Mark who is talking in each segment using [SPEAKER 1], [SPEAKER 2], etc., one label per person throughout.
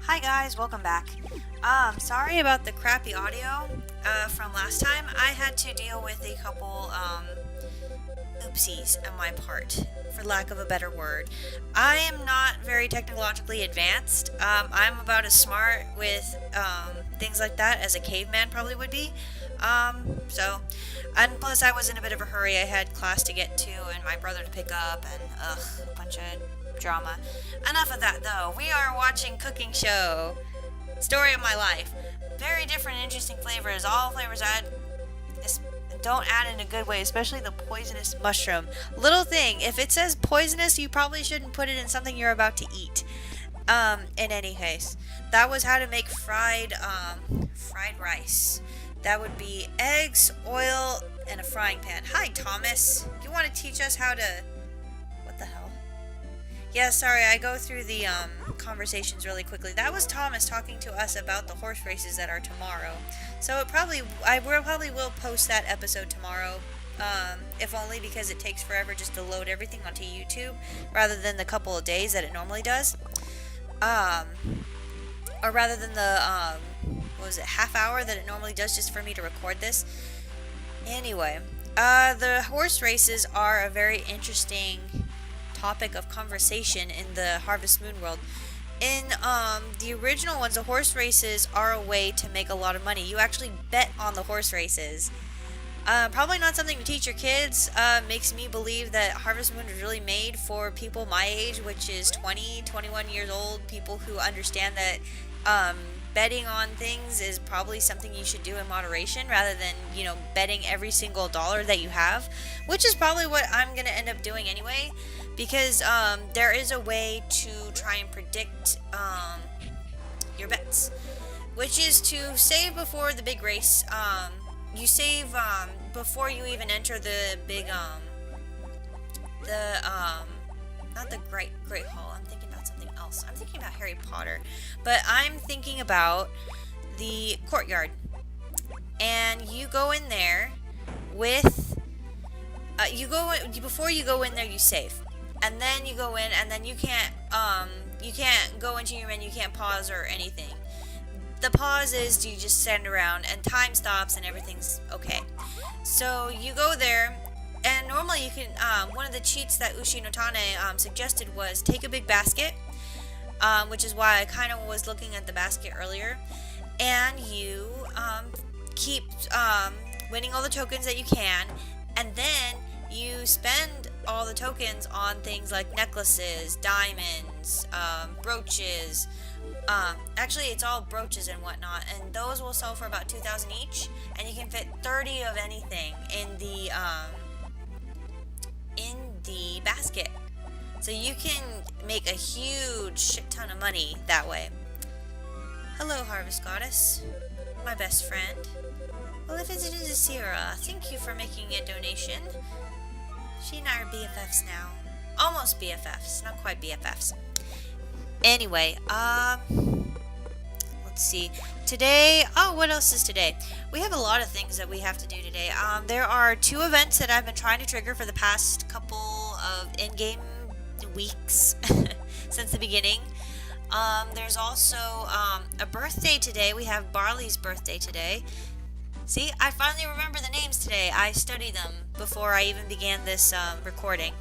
[SPEAKER 1] Hi guys, welcome back. Sorry about the crappy audio from last time. I had to deal with a couple oopsies on my part, for lack of a better word. I am not very technologically advanced. I'm about as smart with things like that as a caveman probably would be. And plus I was in a bit of a hurry. I had class to get to and my brother to pick up, and a bunch of drama. Enough of that though. We are watching Cooking Show. Story of my life. Very different and interesting flavors. All flavors add. Don't add in a good way, especially the poisonous mushroom. Little thing, if it says poisonous, you probably shouldn't put it in something you're about to eat. In any case, that was how to make fried rice. That would be eggs, oil, and a frying pan. Hi, Thomas. You want to teach us how to... What the hell? Yeah, sorry, I go through the conversations really quickly. That was Thomas talking to us about the horse races that are tomorrow. So I probably will post that episode tomorrow, if only because it takes forever just to load everything onto YouTube, rather than the couple of days that it normally does. Or rather than the, half hour that it normally does just for me to record this. Anyway, the horse races are a very interesting topic of conversation in the Harvest Moon world. In the original ones, the horse races are a way to make a lot of money. You actually bet on the horse races. Probably not something to teach your kids. Makes me believe that Harvest Moon is really made for people my age, which is 20, 21 years old. People who understand that betting on things is probably something you should do in moderation, rather than, betting every single dollar that you have, which is probably what I'm going to end up doing anyway. Because there is a way to try and predict your bets, which is to save before the big race. You save before you even enter the big not the Great Hall. I'm thinking about something else. I'm thinking about Harry Potter, but I'm thinking about the courtyard. And you go in there with before you go in there, you save. And then you go in, and then you can't go into your menu, you can't pause or anything. The pause is you just stand around, and time stops, and everything's okay. So you go there, and normally you can, one of the cheats that Ushi no Tane suggested was take a big basket, which is why I kind of was looking at the basket earlier, and you keep winning all the tokens that you can, and then you spend all the tokens on things like necklaces, diamonds, brooches. Actually, it's all brooches and whatnot, and those will sell for about 2,000 each, and you can fit 30 of anything in the basket. So you can make a huge shit ton of money that way. Hello, Harvest Goddess, my best friend. Well, if it's Zira, thank you for making a donation. She and I are BFFs now. Almost BFFs, not quite BFFs. Anyway, let's see. Today, what else is today? We have a lot of things that we have to do today. There are 2 events that I've been trying to trigger for the past couple of in-game weeks since the beginning. There's also a birthday today. We have Barley's birthday today. See, I finally remember the names today. I studied them before I even began this recording.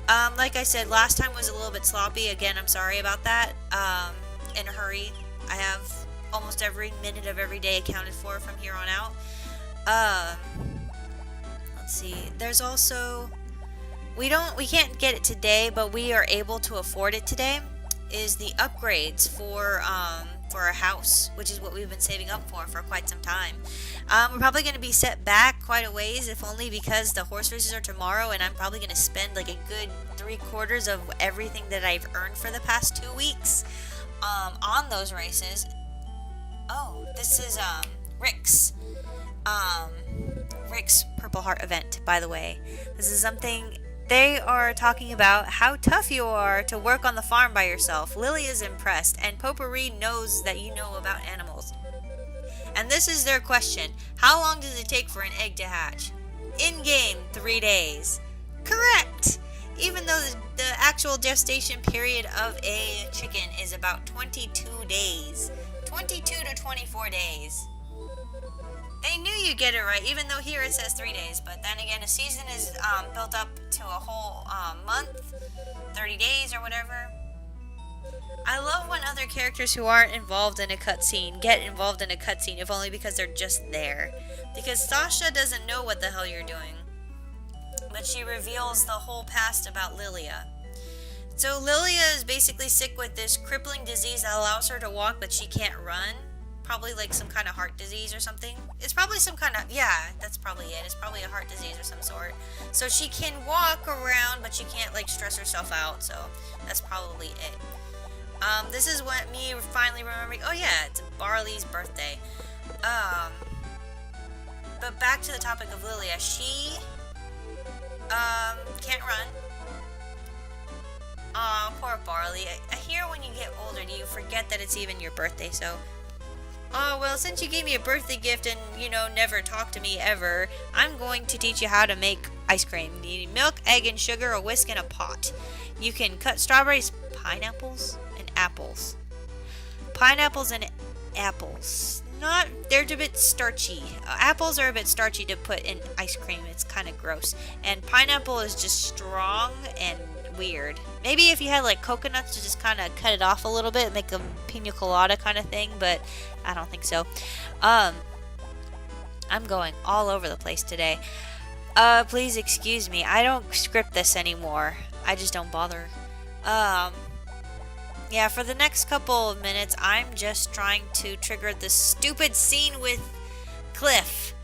[SPEAKER 1] Like I said, last time was a little bit sloppy. Again, I'm sorry about that. In a hurry. I have almost every minute of every day accounted for from here on out. Let's see. There's also... We can't get it today, but we are able to afford it today. Is the upgrades for our house, which is what we've been saving up for quite some time. We're probably going to be set back quite a ways, if only because the horse races are tomorrow, and I'm probably going to spend like a good 3/4 of everything that I've earned for the past 2 weeks on those races. Oh, this is Rick's Purple Heart event, by the way. This is something... They are talking about how tough you are to work on the farm by yourself. Lily is impressed, and Potpourri knows that you know about animals. And this is their question. How long does it take for an egg to hatch? In-game, 3 days. Correct! even though the actual gestation period of a chicken is about 22 days. 22 to 24 days. They knew you'd get it right, even though here it says 3 days. But then again, a season is built up to a whole month, 30 days or whatever. I love when other characters who aren't involved in a cutscene get involved in a cutscene, if only because they're just there. Because Sasha doesn't know what the hell you're doing. But she reveals the whole past about Lilia. So Lilia is basically sick with this crippling disease that allows her to walk, but she can't run. Probably like some kind of heart disease or something. It's probably some kind of, yeah, that's probably it. It's probably a heart disease of some sort. So she can walk around, but she can't like stress herself out. So that's probably it. This is what me finally remembering. Oh yeah, it's Barley's birthday. But back to the topic of Lilia. She can't run. Aw, poor Barley. I hear when you get older, you forget that it's even your birthday, so... Oh, well, since you gave me a birthday gift and, never talked to me ever, I'm going to teach you how to make ice cream. You need milk, egg, and sugar, a whisk, and a pot. You can cut strawberries, pineapples, and apples. Pineapples and apples. They're a bit starchy. Apples are a bit starchy to put in ice cream. It's kind of gross. And pineapple is just strong and weird. Maybe if you had like coconuts to just kind of cut it off a little bit, make a pina colada kind of thing, but I don't think so. I'm going all over the place today. Please excuse me. I don't script this anymore. I just don't bother. Yeah, for the next couple of minutes, I'm just trying to trigger this stupid scene with Cliff.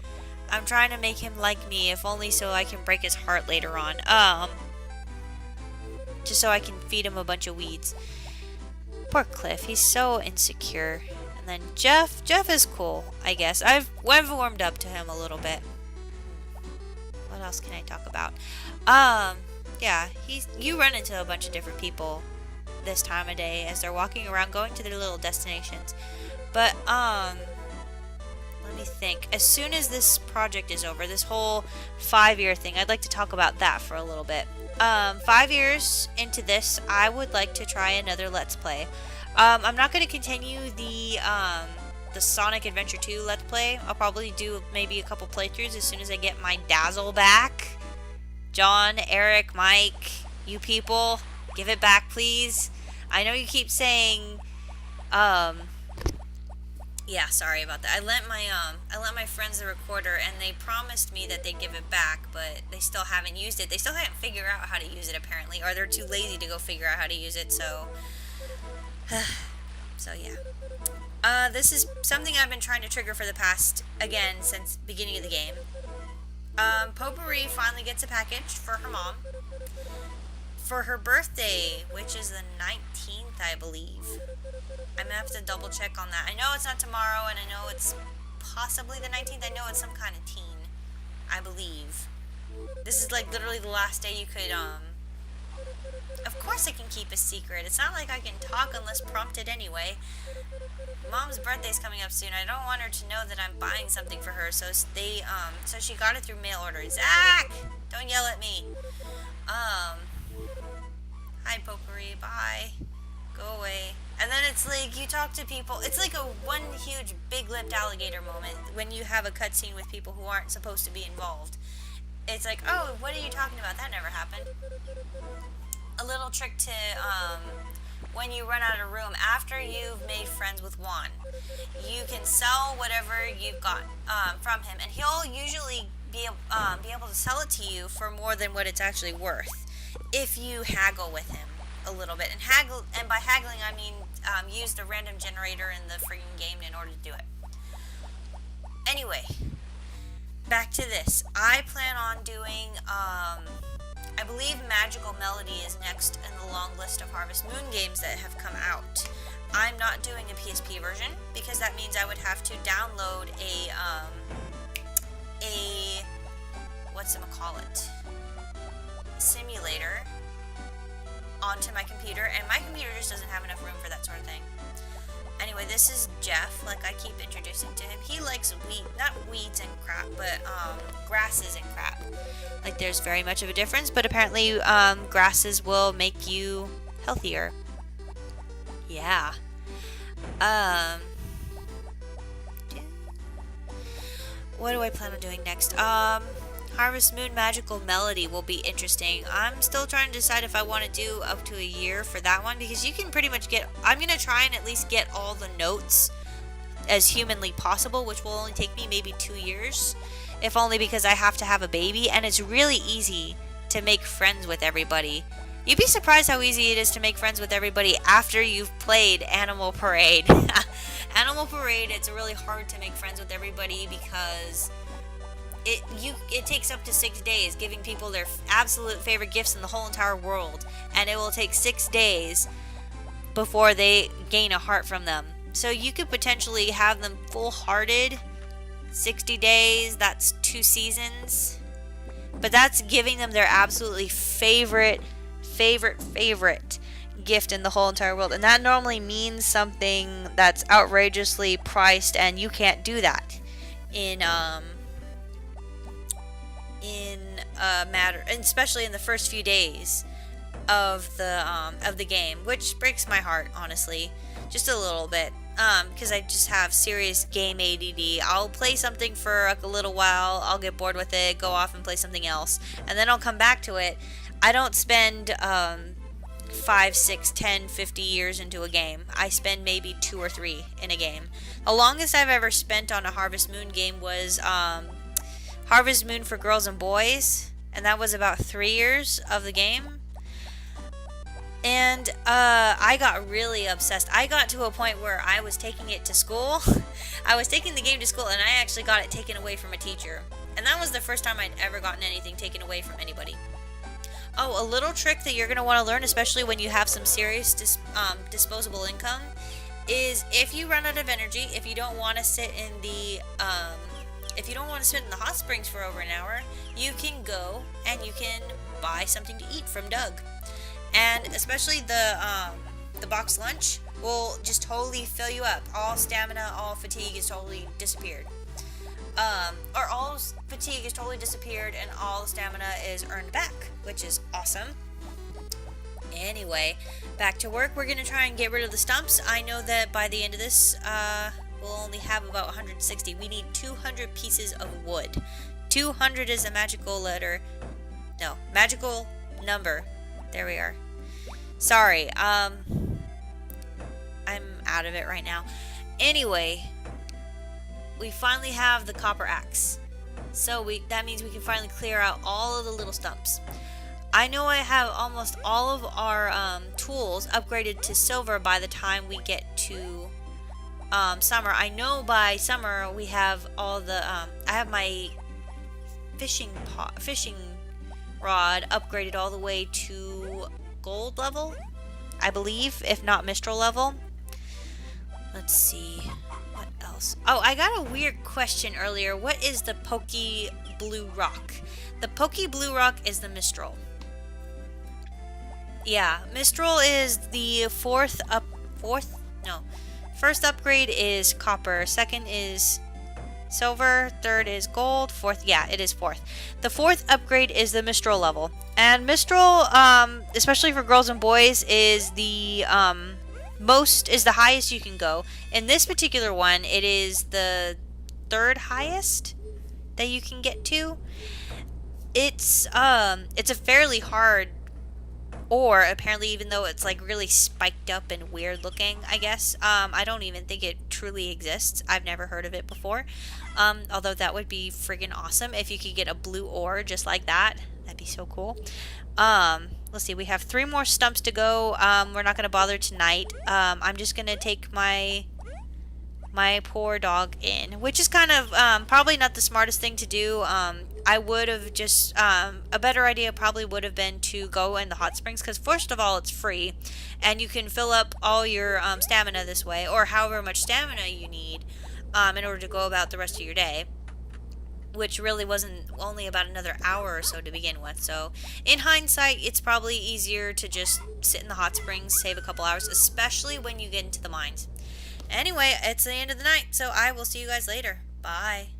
[SPEAKER 1] I'm trying to make him like me, if only so I can break his heart later on. Just so I can feed him a bunch of weeds. Poor Cliff, he's so insecure. And then Jeff is cool, I guess. I've warmed up to him a little bit. What else can I talk about? Yeah, you run into a bunch of different people this time of day as they're walking around going to their little destinations. But let me think. As soon as this project is over, this whole 5-year thing, I'd like to talk about that for a little bit. 5 years into this, I would like to try another Let's Play. I'm not going to continue the Sonic Adventure 2 Let's Play. I'll probably do maybe a couple playthroughs as soon as I get my Dazzle back. John, Eric, Mike, you people, give it back, please. I know you keep saying, yeah, sorry about that. I lent my friends the recorder, and they promised me that they'd give it back, but they still haven't used it. They still haven't figured out how to use it, apparently, or they're too lazy to go figure out how to use it. So, yeah. This is something I've been trying to trigger for the past, again, since beginning of the game. Potpourri finally gets a package for her mom for her birthday, which is the 19th, I believe. I'm gonna have to double check on that. I know it's not tomorrow, and I know it's possibly the 19th. I know it's some kind of teen, I believe. This is like literally the last day you could, of course I can keep a secret. It's not like I can talk unless prompted anyway. Mom's birthday's coming up soon. I don't want her to know that I'm buying something for her, so so she got it through mail order. Zach! Don't yell at me. Hi, Potpourri. Bye. Go away. And then it's like you talk to people. It's like a one huge big-lipped alligator moment when you have a cutscene with people who aren't supposed to be involved. It's like, oh, what are you talking about? That never happened. A little trick to, when you run out of room, after you've made friends with Juan, you can sell whatever you've got from him, and he'll usually be able to sell it to you for more than what it's actually worth if you haggle with him a little bit. And by haggling, I mean use the random generator in the freaking game in order to do it. Anyway, back to this. I plan on doing, I believe Magical Melody is next in the long list of Harvest Moon games that have come out. I'm not doing a PSP version because that means I would have to download a whatchamacallit, simulator onto my computer, and my computer just doesn't have enough room for that sort of thing. Anyway, this is Jeff, like I keep introducing to him. He likes not weeds and crap, but grasses and crap. Like there's very much of a difference, but apparently grasses will make you healthier. Yeah. What do I plan on doing next? Harvest Moon Magical Melody will be interesting. I'm still trying to decide if I want to do up to a year for that one, because you can pretty much get, I'm going to try and at least get all the notes as humanly possible, which will only take me maybe 2 years, if only because I have to have a baby, and it's really easy to make friends with everybody. You'd be surprised how easy it is to make friends with everybody after you've played Animal Parade. Animal Parade, it's really hard to make friends with everybody because it takes up to 6 days, giving people their absolute favorite gifts in the whole entire world, and it will take 6 days before they gain a heart from them. So you could potentially have them full-hearted, 60 days, that's 2 seasons, but that's giving them their absolutely favorite gift in the whole entire world, and that normally means something that's outrageously priced, and you can't do that in matter, and especially in the first few days of the game, which breaks my heart, honestly, just a little bit, because I just have serious game ADD. I'll play something for like a little while, I'll get bored with it, go off and play something else, and then I'll come back to it. I don't spend 5, 6, 10, 50 years into a game. I spend maybe 2 or 3 in a game. The longest I've ever spent on a Harvest Moon game was Harvest Moon for Girls and Boys, and that was about 3 years of the game. And I got really obsessed. I got to a point where I was taking it to school. I was taking the game to school, and I actually got it taken away from a teacher. And that was the first time I'd ever gotten anything taken away from anybody. Oh, a little trick that you're going to want to learn, especially when you have some serious disposable income, is if you run out of energy, if you don't want to sit in the hot springs for over an hour, you can go and you can buy something to eat from Doug. And especially the box lunch will just totally fill you up. All stamina, all fatigue is totally disappeared. Or all fatigue is totally disappeared and all the stamina is earned back, which is awesome. Anyway, back to work. We're going to try and get rid of the stumps. I know that by the end of this, we'll only have about 160. We need 200 pieces of wood. 200 is a magical number. There we are. Sorry, I'm out of it right now. Anyway, we finally have the copper axe. So that means we can finally clear out all of the little stumps. I know I have almost all of our tools upgraded to silver by the time we get to summer. I know by summer we have all the I have my fishing rod upgraded all the way to gold level, I believe, if not Mistral level. Let's see what else. Oh, I got a weird question earlier. What is the Pokey Blue Rock? The Pokey Blue Rock is the Mistral. Yeah, Mistral is the first upgrade is copper, second is silver, third is gold, fourth, yeah, it is fourth. The fourth upgrade is the Mistral level. And Mistral, especially for girls and boys, is the the highest you can go. In this particular one, it is the third highest that you can get to. It's a fairly hard ore, apparently, even though it's like really spiked up and weird looking, I guess. I don't even think it truly exists. I've never heard of it before. Although that would be friggin' awesome if you could get a blue ore just like that. That'd be so cool. Let's see, we have 3 more stumps to go. We're not gonna bother tonight. I'm just gonna take my poor dog in, which is kind of probably not the smartest thing to do. I would have just a better idea probably would have been to go in the hot springs, because first of all, it's free and you can fill up all your stamina this way, or however much stamina you need in order to go about the rest of your day, which really wasn't only about another hour or so to begin with. So in hindsight, it's probably easier to just sit in the hot springs, save a couple hours, especially when you get into the mines. Anyway, it's the end of the night, so I will see you guys later. Bye.